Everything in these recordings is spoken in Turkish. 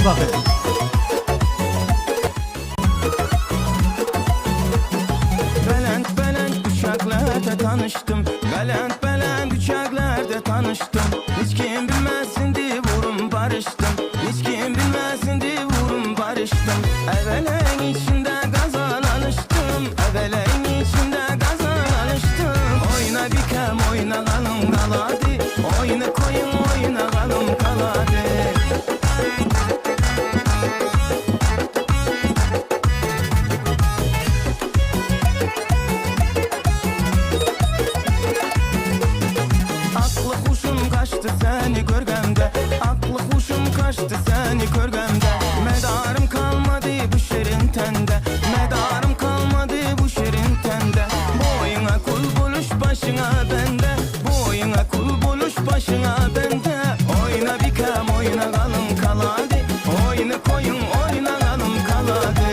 bakayım. Belent belent uçaklarda tanıştım. Belent belent uçaklarda tanıştım. Hiç kim bilmezsin diye vurum barıştım. Hiç kim bilmezsin diye vurum barıştım. Evvelen içinde gazan alıştım. Evvelen içinde gazan alıştım. Oyna bikem oyna kalım kaladı. Oyna koyun oyna kalım kaladı. Aklı huşum kaçtı seni görgemde. Aklı huşum kaçtı seni görgemde. Medarım kalmadı bu şirin tende. Medarım kalmadı bu şirin tende. Boyuna kul buluş başına bende. Boyuna kul buluş başına bende. Oyna bikem oyna kalın kaladı. Oyna koyun oyna kalın kaladı.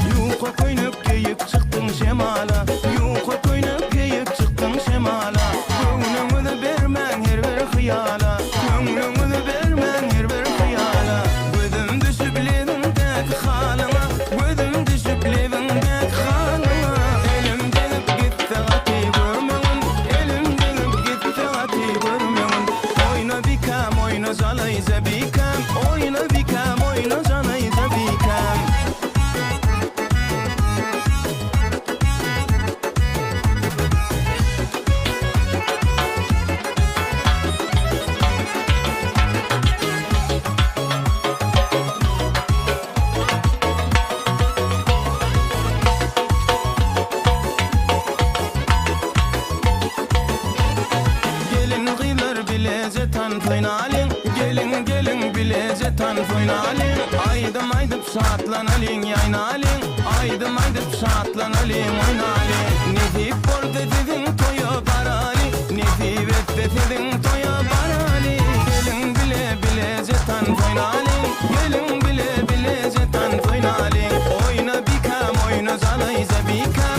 Yuka koynup geyip çıktın şemala. Yuka koynup geyip çıktın şemala. Gönlümü de vermen her bir hıyala. Gönlümü de vermen her bir hıyala. Gözüm düşüp levindeki halıma. Gözüm düşüp levindeki halıma. Elim gelip gitti ati görmeyin. Elim gelip gitti ati görmeyin. Oyna bikem oyna zalayza bikem. Oyna bikem oyna zalayza bikem. Gelin kıylar bileze tan finalin. Gelin gelin bileze tan finalin. Aydım aydıp saatlanalin yaynalin. Aydım aydıp saatlanalin oynalin. Ne deyip bol dedin toya barali. Ne deyip et dedin toya barali. Gelin bile bileze tan finalin. Gelin bile bileze tan finalin. Oyna bikem oyna zalayza bikem.